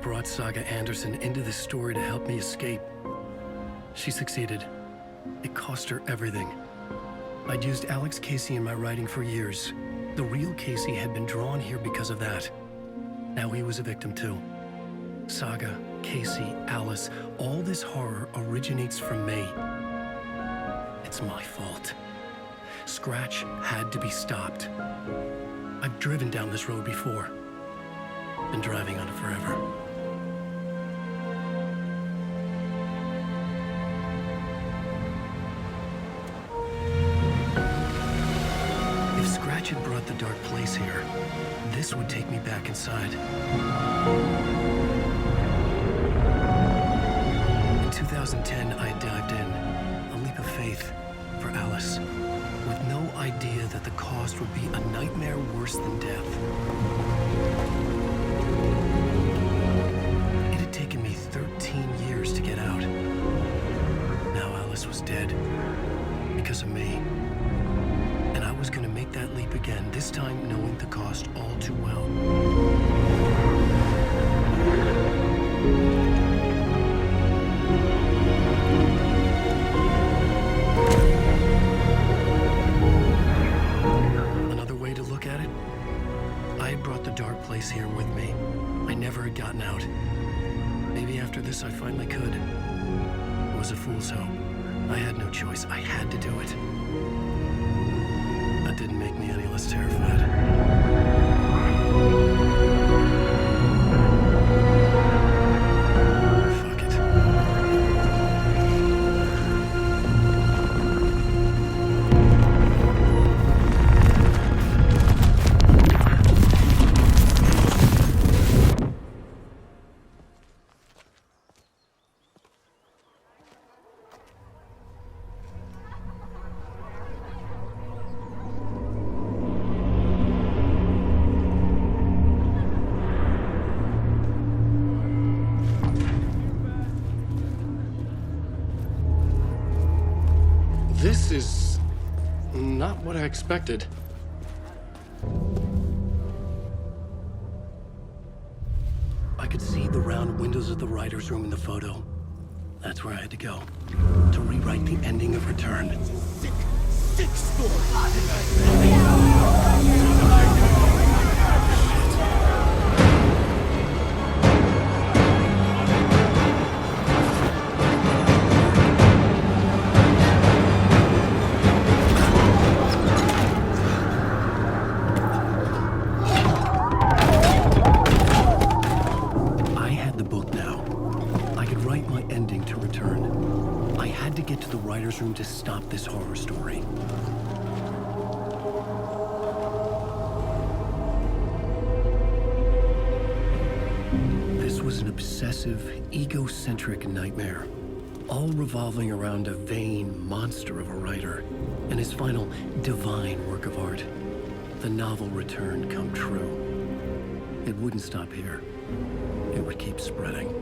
brought Saga Anderson into this story to help me escape. She succeeded. It cost her everything. I'd used Alex Casey in my writing for years. The real Casey had been drawn here because of that. Now he was a victim too. Saga, Casey, Alice, all this horror originates from me. It's my fault. Scratch had to be stopped. I've driven down this road before. Been driving on it forever. If Scratch had brought the dark place here, this would take me back inside. In 2010, I dived in, a leap of faith for Alice, with no idea that the cost would be a nightmare worse than death. It had taken me 13 years to get out. Now Alice was dead, because of me. And I was gonna make that leap again, this time knowing the cost all too well. Another way to look at it, I had brought the dark place here with me. I never had gotten out. Maybe after this I finally could. It was a fool's hope. I had no choice. I had to do it. That didn't make me any less terrified. Fuck it. This is not what I expected. I could see the round windows of the writer's room in the photo. That's where I had to go, to rewrite the ending of Return. Sick story. Room to stop this horror story. This was an obsessive, egocentric nightmare, all revolving around a vain monster of a writer and his final divine work of art, the novel Return come true. It wouldn't stop here. It would keep spreading.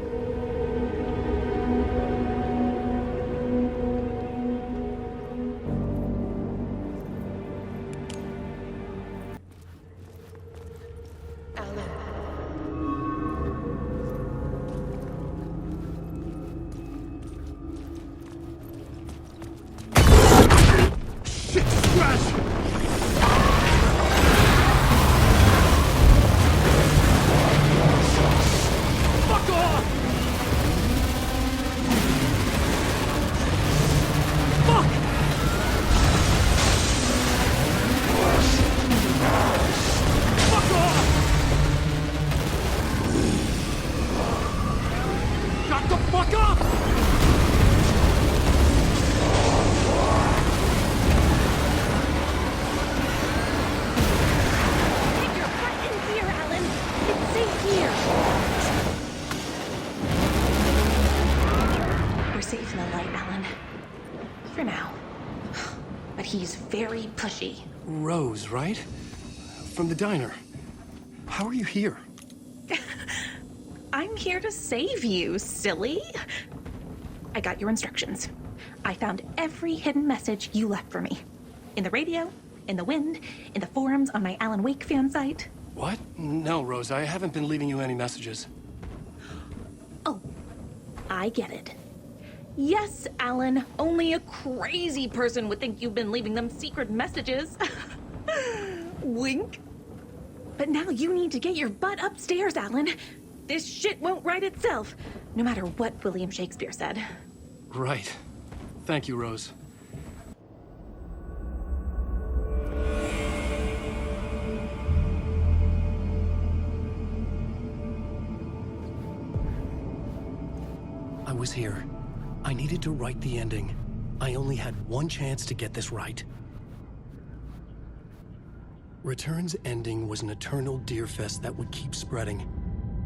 Very pushy. Rose, right? From the diner. How are you here? I'm here to save you, silly. I got your instructions. I found every hidden message you left for me. In the radio, in the wind, in the forums on my Alan Wake fan site. What? No, Rose, I haven't been leaving you any messages. I get it. Yes, Alan, only a crazy person would think you've been leaving them secret messages. Wink. But now you need to get your butt upstairs, Alan. This shit won't right itself, no matter what William Shakespeare said. Right. Thank you, Rose. I was here. I needed to write the ending. I only had one chance to get this right. Return's ending was an eternal deerfest that would keep spreading.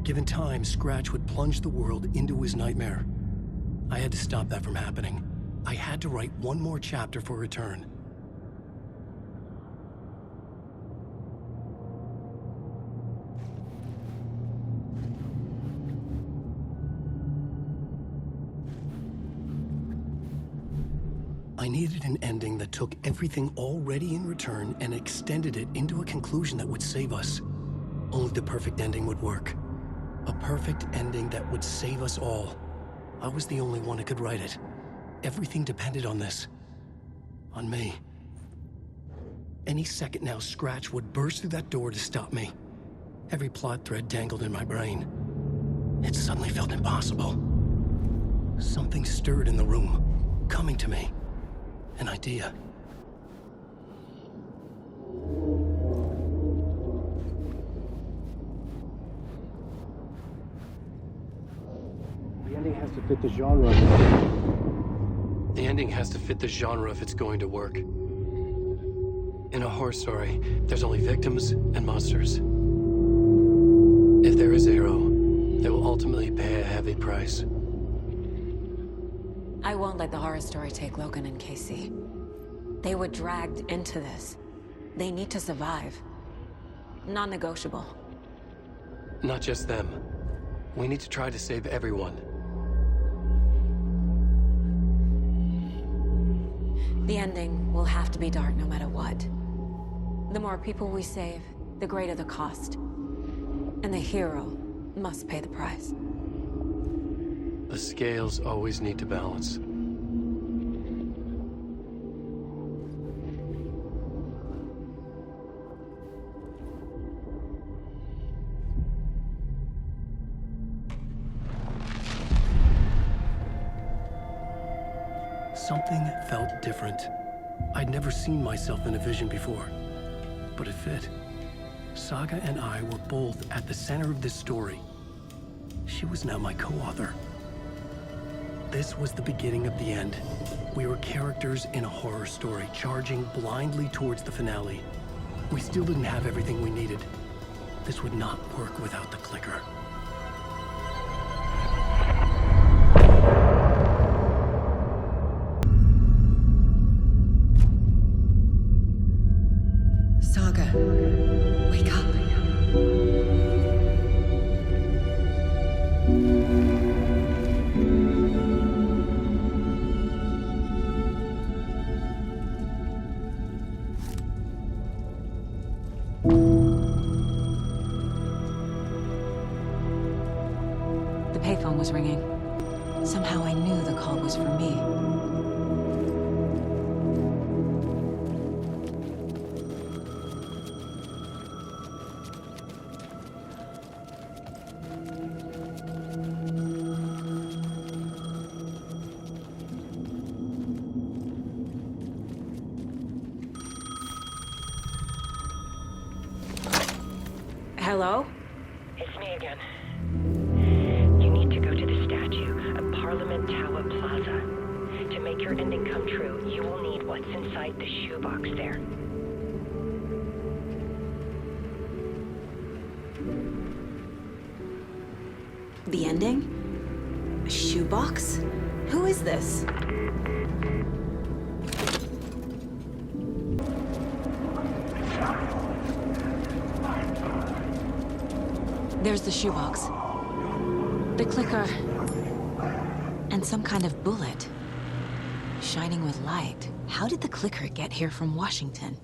Given time, Scratch would plunge the world into his nightmare. I had to stop that from happening. I had to write one more chapter for Return. I needed an ending that took everything already in Return and extended it into a conclusion that would save us. Only the perfect ending would work. A perfect ending that would save us all. I was the only one who could write it. Everything depended on this. On me. Any second now, Scratch would burst through that door to stop me. Every plot thread dangled in my brain. It suddenly felt impossible. Something stirred in the room, coming to me. An idea. The ending has to fit the genre. The ending has to fit the genre if it's going to work. In a horror story, there's only victims and monsters. If there is Arrow, they will ultimately pay a heavy price. I won't let the horror story take Logan and Casey. They were dragged into this. They need to survive. Non-negotiable. Not just them. We need to try to save everyone. The ending will have to be dark no matter what. The more people we save, the greater the cost. And the hero must pay the price. The scales always need to balance. Something felt different. I'd never seen myself in a vision before, but it fit. Saga and I were both at the center of this story. She was now my co-author. This was the beginning of the end. We were characters in a horror story, charging blindly towards the finale. We still didn't have everything we needed. This would not work without the clicker. Saga, wake up. The payphone was ringing. Somehow I knew the call was for me. Hello? It's me again. You need to go to the statue at Parliament Tower Plaza. To make your ending come true, you will need what's inside the shoebox there. The ending? A shoebox? Who is this? There's the shoebox. The clicker. And some kind of bullet. Shining with light. How did the clicker get here from Washington?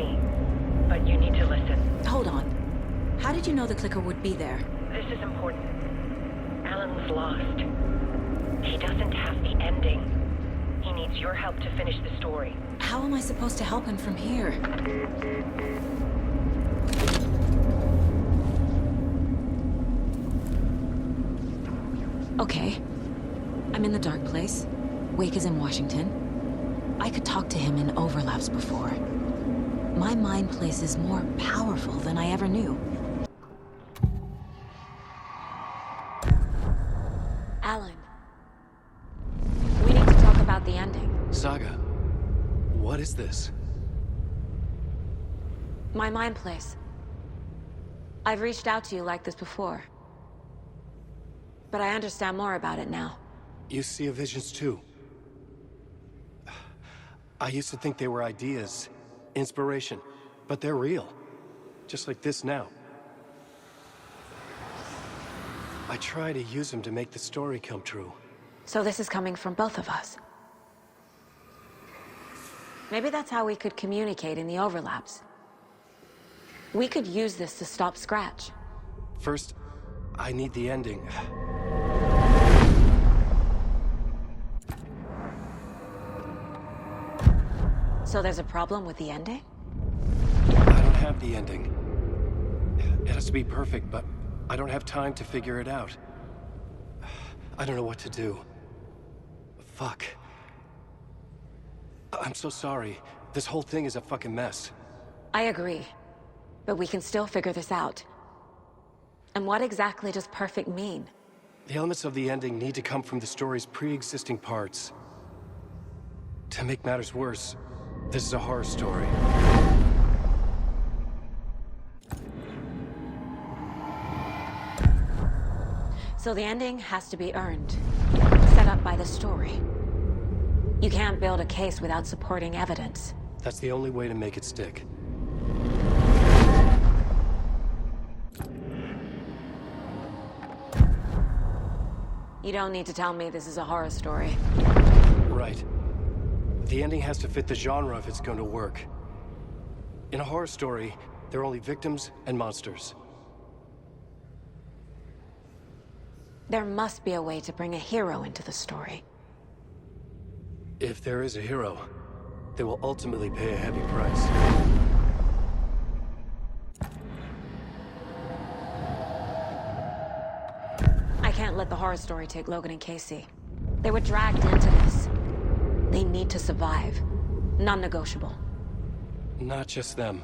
me, but you need to listen. Hold on. How did you know the clicker would be there? This is important. Alan's lost. He doesn't have the ending. He needs your help to finish the story. How am I supposed to help him from here? Okay. I'm in the dark place. Wake is in Washington. I could talk to him in overlaps before. My mind place is more powerful than I ever knew. Alan. We need to talk about the ending. Saga, what is this? My mind place. I've reached out to you like this before. But I understand more about it now. You see visions too. I used to think they were ideas, inspiration, but they're real. Just like this now. I try to use them to make the story come true. So this is coming from both of us. Maybe that's how we could communicate in the overlaps. We could use this to stop Scratch. First, I need the ending. So there's a problem with the ending? I don't have the ending. It has to be perfect, but I don't have time to figure it out. I don't know what to do. Fuck. I'm so sorry. This whole thing is a fucking mess. I agree. But we can still figure this out. And what exactly does perfect mean? The elements of the ending need to come from the story's pre-existing parts. To make matters worse, this is a horror story. So the ending has to be earned, set up by the story. You can't build a case without supporting evidence. That's the only way to make it stick. You don't need to tell me this is a horror story. Right. The ending has to fit the genre if it's going to work. In a horror story, there are only victims and monsters. There must be a way to bring a hero into the story. If there is a hero, they will ultimately pay a heavy price. I can't let the horror story take Logan and Casey. They were dragged into this. They need to survive. Non-negotiable. Not just them.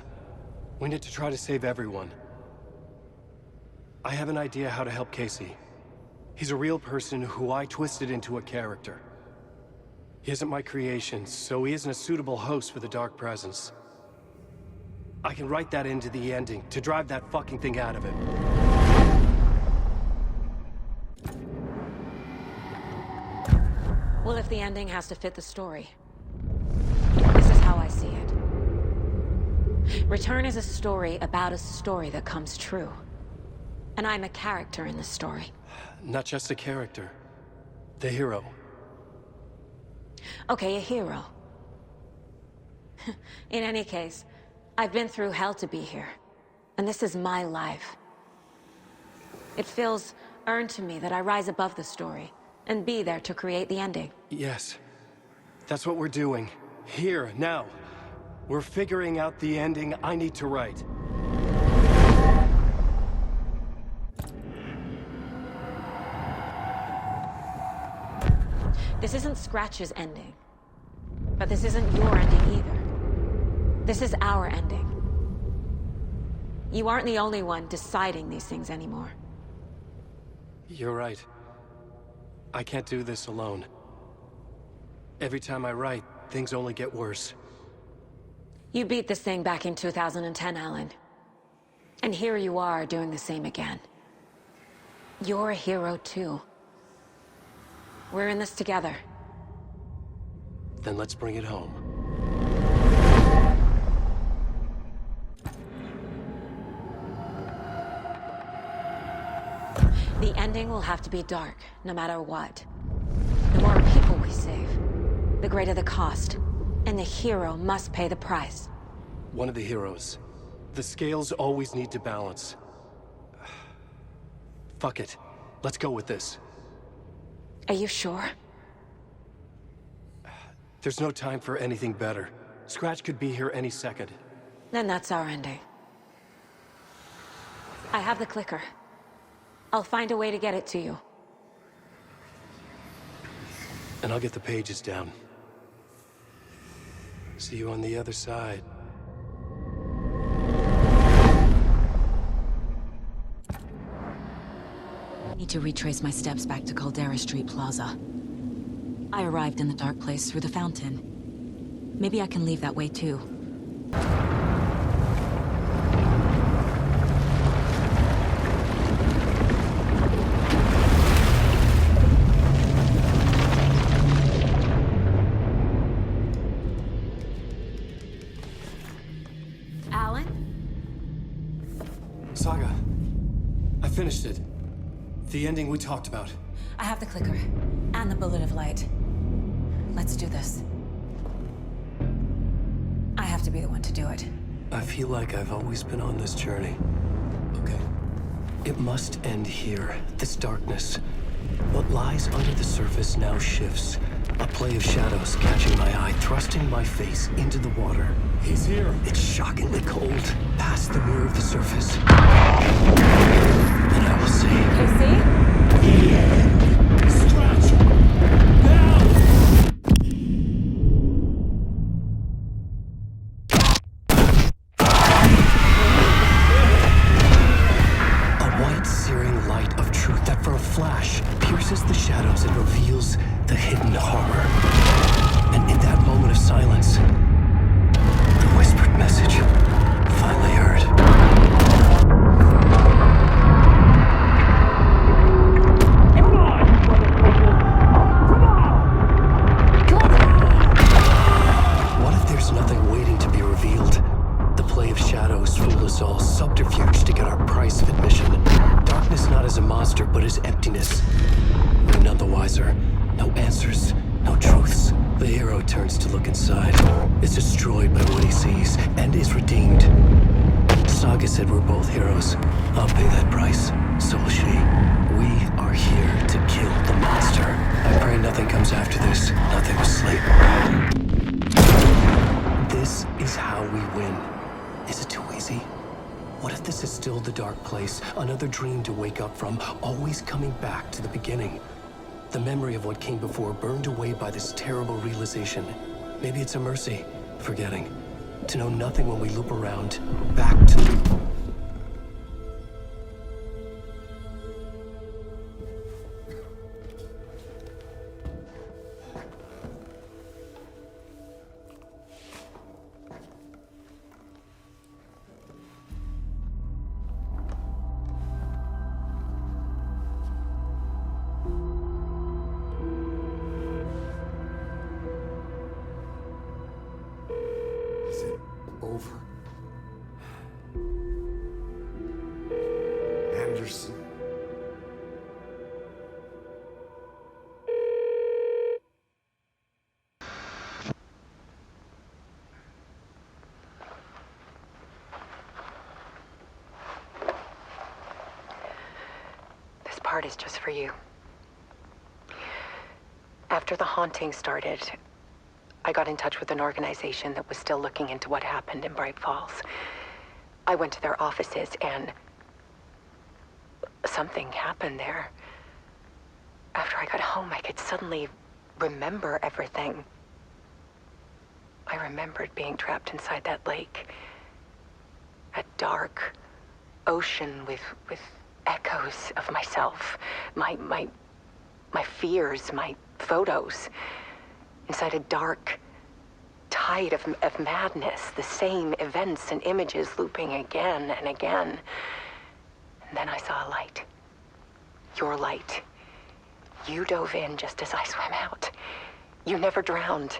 We need to try to save everyone. I have an idea how to help Casey. He's a real person who I twisted into a character. He isn't my creation, so he isn't a suitable host for the Dark Presence. I can write that into the ending to drive that fucking thing out of him. Well, if the ending has to fit the story, this is how I see it. Return is a story about a story that comes true. And I'm a character in this story. Not just a character. The hero. Okay, a hero. In any case, I've been through hell to be here. And this is my life. It feels earned to me that I rise above the story and be there to create the ending. Yes. That's what we're doing. Here, now. We're figuring out the ending I need to write. This isn't Scratch's ending. But this isn't your ending either. This is our ending. You aren't the only one deciding these things anymore. You're right. I can't do this alone. Every time I write, things only get worse. You beat this thing back in 2010, Alan. And here you are doing the same again. You're a hero too. We're in this together. Then let's bring it home. The ending will have to be dark, no matter what. The more people we save, the greater the cost. And the hero must pay the price. One of the heroes. The scales always need to balance. Fuck it. Let's go with this. Are you sure? There's no time for anything better. Scratch could be here any second. Then that's our ending. I have the clicker. I'll find a way to get it to you. And I'll get the pages down. See you on the other side. Need to retrace my steps back to Caldera Street Plaza. I arrived in the dark place through the fountain. Maybe I can leave that way too. Alan? Saga. I finished it. The ending we talked about. I have the clicker, and the bullet of light. Let's do this. I have to be the one to do it. I feel like I've always been on this journey. Okay. It must end here, this darkness. What lies under the surface now shifts. A play of shadows catching my eye, thrusting my face into the water. He's here. It's shockingly cold, past the mirror of the surface. And I will see. Casey? Scratch! Now! A white, searing light of truth that for a flash pierces the shadows and reveals the hidden horror. And in that moment of silence, the whispered message finally heard. What if there's nothing waiting to be revealed? The play of shadows fool us all, subterfuge to get our price of admission. Darkness not as a monster, but as emptiness. We're none the wiser. No answers, no truths. The hero turns to look inside, is destroyed by what he sees, and is redeemed. Saga said we're both heroes. I'll pay that price. So will she. We are here to kill the monster. I pray nothing comes after this. Nothing will sleep. This is how we win. Is it too easy? What if this is still the dark place? Another dream to wake up from, always coming back to the beginning. The memory of what came before burned away by this terrible realization. Maybe it's a mercy, forgetting. To know nothing when we loop around, back to... Is it over? Anderson. This part is just for you. After the haunting started, I got in touch with an organization that was still looking into what happened in Bright Falls. I went to their offices and something happened there. After I got home, I could suddenly remember everything. I remembered being trapped inside that lake. A dark ocean with echoes of myself, my fears, my photos. Inside a dark tide of madness, the same events and images looping again and again. And then I saw a light. Your light. You dove in just as I swam out. You never drowned.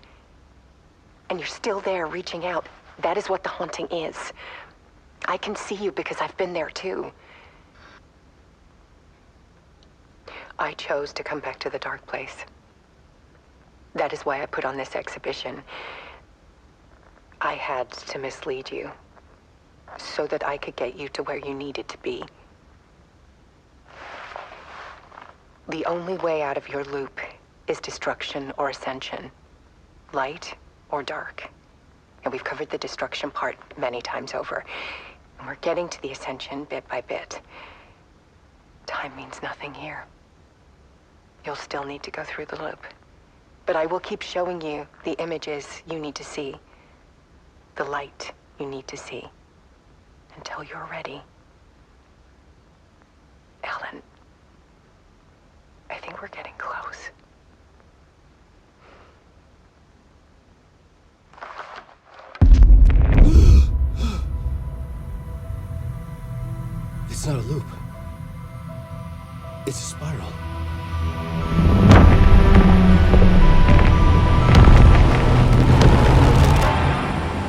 And you're still there reaching out. That is what the haunting is. I can see you because I've been there too. I chose to come back to the dark place. That is why I put on this exhibition. I had to mislead you so that I could get you to where you needed to be. The only way out of your loop is destruction or ascension, light or dark. And we've covered the destruction part many times over. And we're getting to the ascension bit by bit. Time means nothing here. You'll still need to go through the loop. But I will keep showing you the images you need to see, the light you need to see, until you're ready. Ellen, I think we're getting close. It's not a loop. It's a spiral.